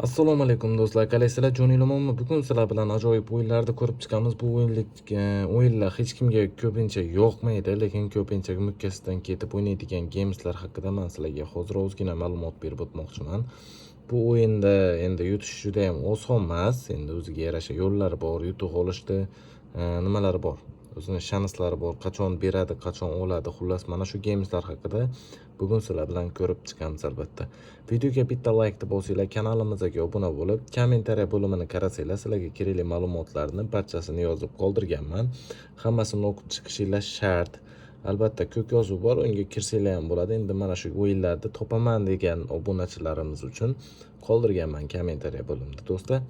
Assalomu alaykum do'stlar. Qalaysizlar? Jo'nilamanmi? Bugun sizlar bilan ajoyib o'yinlarni ko'rib chiqamiz. Bu o'yinlar hech kimga ko'pincha yoqmaydi, lekin ko'pincha mukkasidan ketib o'ynaydigan gameslar haqida men sizlarga hozir ozgina ma'lumot berib o'tmoqchiman. Bu o'yinda endi yutish juda ham oson emas. Endi o'ziga yarasha yo'llari bor, yutuq olishda nimalari bor. O'zining shanslari bor. Qachon beradi, qachon oladi. Xullas, mana shu gameslar haqida bugun sizlar bilan ko'rib chiqamiz albatta. Videoga bitta like bosinglar, kanalimizga obuna bo'lib, kommentariya bo'limini qarasanglar, sizlarga kerakli ma'lumotlarni barchasini yozib qoldirganman. Hammasini o'qib chiqishinglar shart. Albatta ko'k yozuv bor, unga kirsanglar ham bo'ladi. Endi mana shu o'yinlarni topaman degan obunachilarimiz uchun qoldirganman kommentariya bo'limida do'stlar.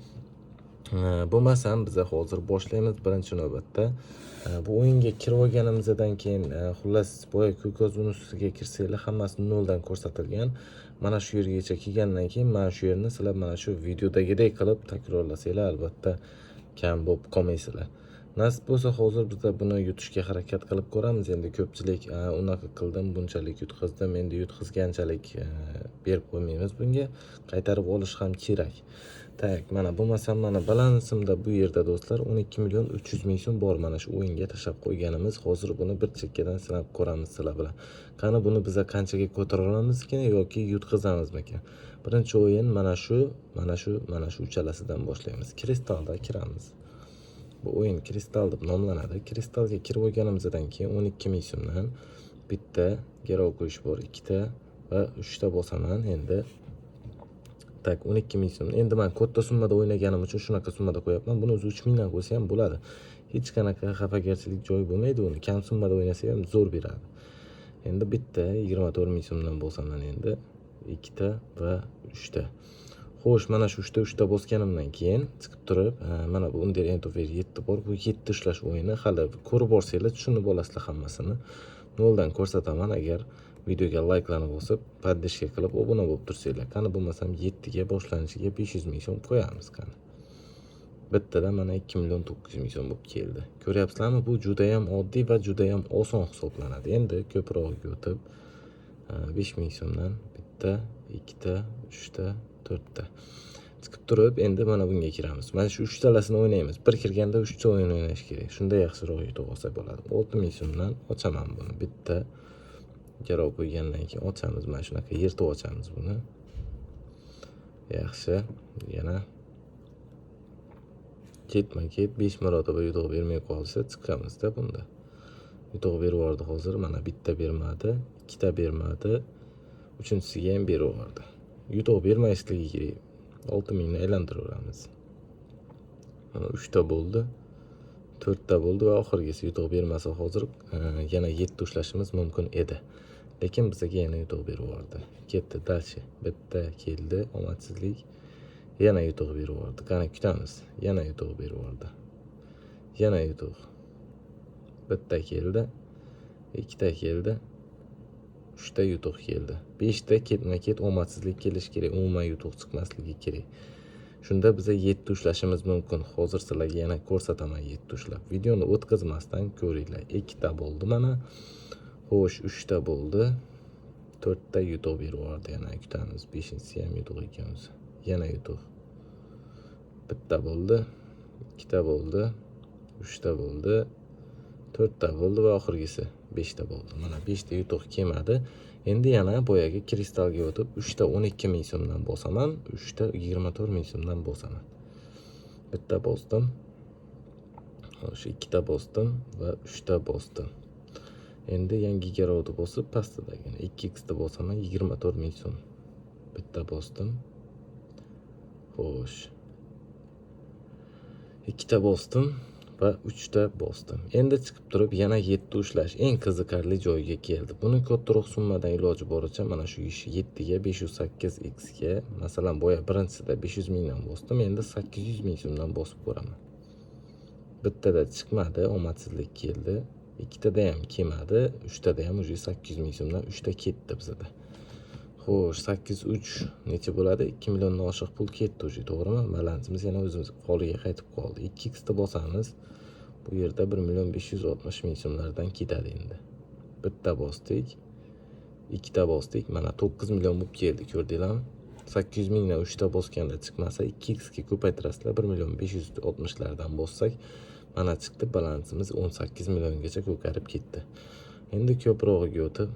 Bo'lmasam biz hozir boshlaymiz birinchi navbatda. Bu o'yinga kirib olganimizdan keyin xullas boya ko'k yozuvning ustiga kirsanglar hammasi noldan ko'rsatilgan. Mana shu yergacha kelgandan keyin mana shu yerni sizlar mana shu videodagidek qilib takrorlasanglar albatta kam bo'lib qolmaysizlar. Nasib bo'lsa hozir biz buni yutishga harakat qilib ko'ramiz. Endi ko'pchilik unaqa qildim, bunchalik yutqizdim, endi yutqizganchalik berib qo'ymaymiz bunga. Qaytarib olish ham kerak. Tak, mana bo'lmasam mana balansimda bu yerda do'stlar 12 million 300 ming so'm bor mana shu o'yinga tashab qo'yganimiz. Hozir buni bir chekkadan sinab ko'ramiz sizlar bilan. Qani buni biz qanchaga ko'tara olamizkan yoki yutqizamizmikan? Birinchi o'yin mana shu uchalasidan boshlaymiz. Kristalda kiramiz. Bu o'yin kristal deb nomlanadi. Kristalga kirib olganimizdan keyin 12 ming so'mdan bitta garov qo'yish bor, ikkita va 3 ta bosaman endi. Tak 12 ming so'm. Endi men katta summada o'ynaganim uchun shunaqa summada qo'yapman. Buni o'zi 3 mingdan qo'ysa ham bo'ladi. Hech qanaqa xafagarchilik joyi bo'lmaydi uni. Kam summada o'ynasa ham zo'r beradi. Endi bitta 24 ming so'mdan bosaman endi. Ikkita va 3 ta. Xo'sh, mana shu 3 ta bosganimdan keyin chiqib turib, mana bu Under End of 7 bor. Bu 7 ishlash o'yini. Hali ko'rib borsanglar tushunib olasizlar hammasini. Noldan ko'rsataman agar videoga like'larni bosib, podpishka qilib, obuna bo'lib tursanglar. Qani bo'lmasam 7 ga boshlanishiga 500 ming so'm qo'yamiz qani. Bittada mana 2 million 900 ming so'm bo'lib keldi. Ko'ryapsizlarmi? Bu juda ham oddiy va juda ham oson hisoblanadi. Endi ko'proq o'tib 5 ming so'mdan bitta, ikkita, 3 ta, 4 ta chiqib turib, endi mana bunga kiramiz. Mana shu 3 talasini o'ynaymiz. Bir kirganda 3 ta o'yin o'ynash kerak. Shunda yaxshiroq yutuq olsa bo'ladi. 6 ming so'mdan ochaman buni. Bitta garov qo'ygandan keyin ochamiz. Mana shunaqa yirtib ochamiz buni. Yaxshi. Yana ketma-ket 5 marotaba yutuq bermay qolsa chiqamizda bunda. Yutuq berib yubordi hozir. Mana bitta bermadi, ikkita bermadi, uchinchisiga ham berib yubordi. Yutuq bermasligi kerak. 6 mingni aylantiramiz. Mana 3 ta bo'ldi. 4 ta bo'ldi va oxirgisi yutuq bermasa hozir yana 7 ushlashimiz mumkin edi. Lekin bizga yana yutuq berib yubordi. Ketdi dalshi. Bitta keldi, omadsizlik. Yana yutuq berib yubordi. Qani kutamiz. Yana yutuq berib yubordi. Yana yutuq. Bitta keldi. Ikkita keldi. 3 ta yutuq keldi. 5 ta ketma-ket omadsizlik kelish kerak. Umuman yutuq chiqmasligi kerak. Shunda biza 7 ushlashimiz mumkin. Hozir sizlarga yana ko'rsataman 7 ushlab. Videoni o'tkazmasdan ko'ringlar. 2 ta bo'ldi mana. Xo'sh, 3 ta bo'ldi. 4 ta yutuq berib yubordi. Yana kutamiz. 5-inchisi ham yutuq ekan o'zi. Yana yutuq. Bitta bo'ldi. 2 ta bo'ldi. 3 ta bo'ldi. 4 ta bo'ldi va oxirgisi 5 ta bo'ldi. Mana 5 ta yutuq kelmadi. Endi yana boyaga kristalga o'tib 3 ta 12 ming so'mdan bosaman, 3 ta 24 ming so'mdan bosaman. Bitta bosdim. Xo'sh, 2 ta bosdim va 3 ta bosdim. Endi yangi garovni bosib pastdagi 2x ta bosaman 24 ming so'm. Bitta bosdim. Xo'sh. 2 ta bosdim va 3 ta bosdim. Endi chiqib turib yana 7 ushlash eng qiziqarli joyiga keldi. Buni kattaroq summadan iloji boricha mana shu 7 ga 508x ga, masalan, boya birinchisida 500 mingdan bosdim, endi 800 ming so'mdan bosib ko'raman. Bittada chiqmadi, omadsizlik keldi. Ikkitada ham kelmadi, 3 tada ham o'zi 800 ming so'mdan 3 ta ketdi bizda. Xo'sh, 83 necha bo'ladi? 2 milliondan oshiq pul ketdi o'zi, to'g'rimi? Balansimiz yana o'zimiz holiga qaytib qoldi. 2x ta bosamiz. Bu yerda 1 million 560 ming so'mlardan ketadi endi. Bitta bosdik, ikkita bosdik. Mana 9 million bo'lib keldi, ko'rdinglarmi? 800 mingdan 3 ta bosganda chiqmasa 2x ga ko'paytirasizlar. 1.560 lardan bossak mana chiqdi, balansimiz 18 milliongacha ko'karib ketdi. Endi ko'prog'iga o'tib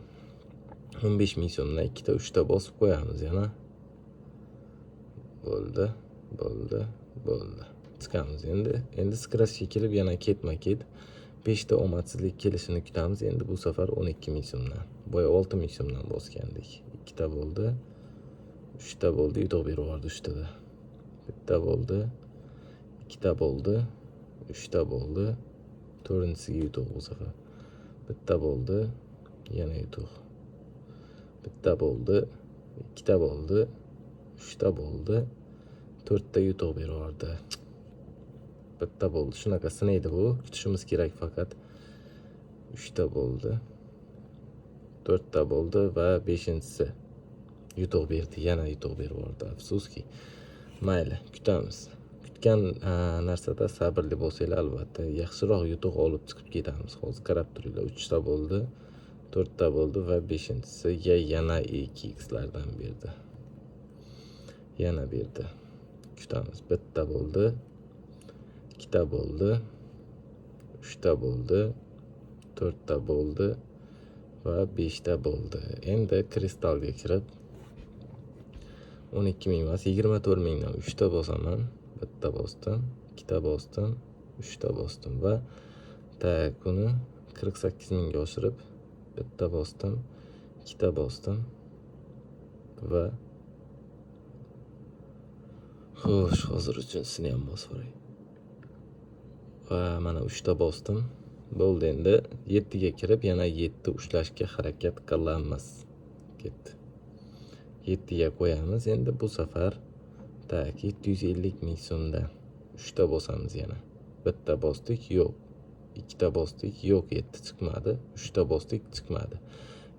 15 ming so'mdan 2 ta 3 ta bosib qo'yamiz yana. Bo'ldi. Chiqamiz endi. Endi skrashga kelib yana ketma-ket 5 ta omadsizlik kelishini kutamiz. Endi bu safar 12 ming so'mdan. Boya 6 ming so'mdan bosgandik. 2 ta bo'ldi. 3 ta bo'ldi, yutuq berib yubordi 3 tada. 1 ta bo'ldi. 2 ta bo'ldi. 3 ta bo'ldi. 4-inchisiga yutuq bu safar. 1 ta bo'ldi. Yana yutuq. 1 ta bo'ldi. 2 ta bo'ldi. 3 ta bo'ldi. 4 ta yutuq berib yubordi. 1 ta bo'ldi. Shunaqa sinaydi bu. Kutishimiz kerak faqat. 3 ta bo'ldi. 4 ta bo'ldi va 5-inchisi yutuq berdi. Yana yutuq berib yubordi. Afsuski. Mayli, kutamiz. Kutgan narsada sabrli bo'lsanglar, albatta yaxshiroq yutuq olib chiqib ketamiz. Hozir qarab turinglar. 3 ta bo'ldi. 4 ta bo'ldi va 5-inchisiga yana 2x lardan berdi. Yana berdi. Kutamiz. 1 ta bo'ldi. 2 ta bo'ldi. 3 ta bo'ldi. 4 ta bo'ldi va 5 ta bo'ldi. Endi kristalga kirib 12 ming emas, 24 mingdan 3 ta bosaman. 1 ta bosdim, 2 ta bosdim, 3 ta bosdim va buni 48 mingga oshirib 1 ta bosdim, 2 ta bosdim va xo'sh, hozir uchinchisini ham bosib o'ray. Va mana 3 ta bosdim. Bo'ldi, endi 7 ga kirib yana 7 ushlashga harakat qilamiz. Ketdi. 7 ga qo'yamiz. Endi bu safar 750 ming so'mdan 3 ta bosamiz yana. 1 ta bosdik, yo'q. 2 ta bosdik, yo'q, 7 chiqmadi. 3 ta bosdik, chiqmadi.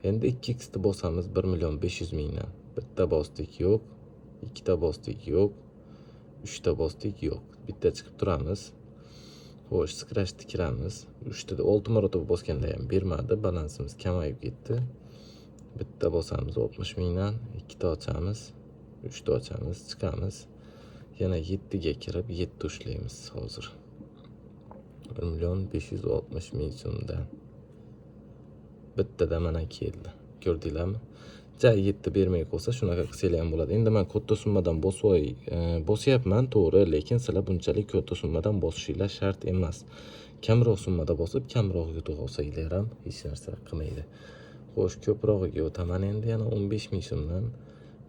Endi 2x ni bosamiz 1.500 mingdan. 1 ta bosdik, yo'q. 2 ta bosdik, yo'q. 3 ta bosdik, yo'q. Bitta chiqib turamiz. Xo'sh, skrashni kiramiz. 3 ta 6 marotaba bosganda ham bermadi. Balansimiz kamayib ketdi. Bitta bosamiz 60 mingdan, 2 ta ochamiz, 3 ta ochamiz, chiqamiz. Yana 7 ga kirib 7 ushlaymiz hozir. 1.560 ming so'mdan. Bittada mana keldi. Ko'rdinglarmi? 7 bermay qolsa shunaqa qilsanglar ham bo'ladi. Endi men katta summadan bosyapman, to'g'ri, lekin sizlar bunchalik katta summadan bosishinglar shart emas. Kamroq summada bosib, kamroq yutuq olsanglar ham hech narsa qilmaydi. Xo'sh, ko'prog'iga o'taman endi yana 15 ming so'mdan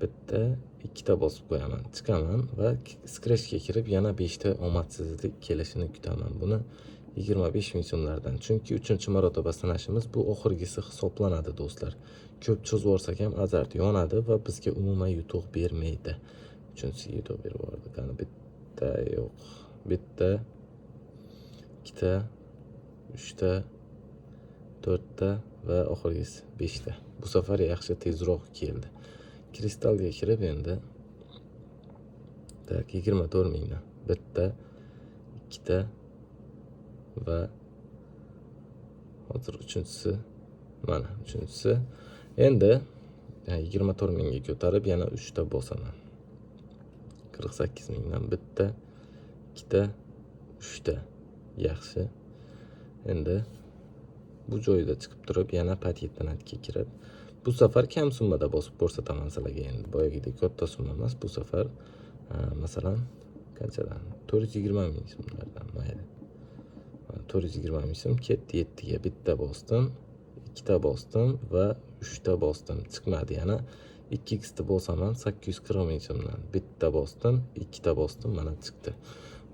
bitta 2 ta bosib qo'yaman. Chiqaman va skrashga kirib yana 5 ta omadsizlik kelishini kutaman. Buni 25 ming so'mlardan. Chunki 3-marotaba sinashimiz bu oxirgisi hisoblanadi, do'stlar. Ko'p cho'zib olsak ham azart yonadi va bizga umuman yutuq bermaydi. 3-inchisiga yutuq berib yubordi. Qani bitta yo'q. Bitta, 2 ta, 3 ta, 4 ta va oxirgisi 5 ta. Bu safar yaxshi tezroq keldi. Kristalga kirib endi 24 mingdan. Bitta, 2 ta va hozir 3-inchisi mana 3-inchisi. Endi 24 mingga ko'tarib yana 3 ta bosaman. 48 mingdan bitta, 2 ta, 3 ta. Yaxshi. Endi bu joyda chiqib turib yana patentga kirib bu safar kam summada bosib ko'rsataman sizlarga. Endi boyagidek katta summa emas, bu safar masalan qanchadan? 420 ming so'mlardan mayli. 420 ming so'm ketdi. 7 ga bitta bosdim, 2 ta bosdim va 3 ta bosdim. Chiqmadi yana. 2x ni bosaman 840 ming so'mdan. Bitta bosdim, 2 ta bosdim, mana chiqdi.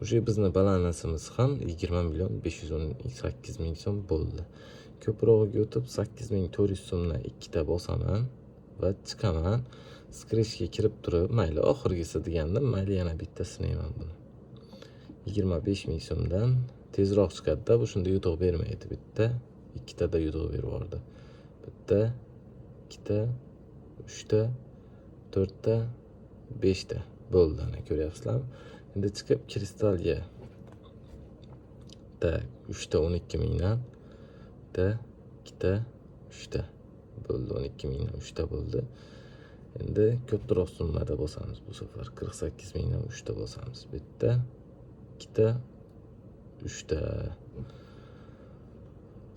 O'sha bizni balansimiz ham 20.518 ming so'm bo'ldi. Ko'prog'iga o'tib 8400 so'mdan 2 ta bosaman va chiqaman. Skrashga kirib turib, mayli oxirgisi degandim, mayli yana bitta sinayman buni. 25 ming so'mdan tezroq chiqadi-da, bu shunda yutuq bermaydi. Bitta, 2 ta da yutuq berib yubordi. Bitta, 2 ta, 3 ta, 4 ta, 5 ta bo'ldi, ana ko'ryapsizlarmi? Endi chiqib kristalga 3 ta 12 mingdan, 1 ta, 2 ta, 3 ta bo'ldi. 12 mingdan 3 ta bo'ldi. Endi ko'proq summada bosamiz bu safar. 48 mingdan 3 ta bosamiz. Bitta, 2 ta, 3 ta.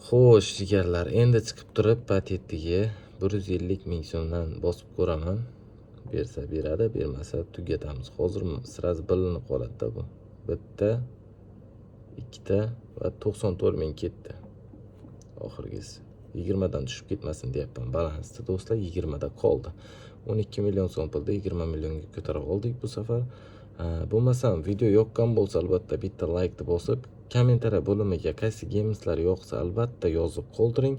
Xo'sh, jigarlar, endi chiqib turib patentiga 150 ming so'mdan bosib ko'raman. Bersa beradi, bermasa tugatamiz. Hozir sirasi bilinib qoladi-da bu. Bitta, 2 ta va 94 ming ketdi. Oxirgisi 20 dan tushib ketmasin deyapman. Balansda do'stlar 20 da qoldi. 12 million so'm pulda 20 millionga ko'tarib oldik bu safar. Bo'lmasam video yoqqan bo'lsa albatta bitta like bosib, kommentariya bo'limiga qaysi gameslar yoqsa albatta yozib qoldiring.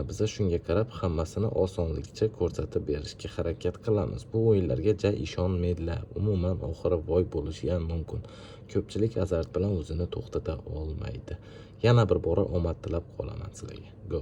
Biz shunga qarab hammasini osonlikcha ko'rsatib berishga harakat qilamiz. Bu o'yinlarga ja ishonmaydilar. Umuman oxiri voy bo'lishi ham mumkin. Ko'pchilik azart bilan o'zini to'xtata olmaydi. Yana bir bora omad tilab qolaman sizlarga. Go.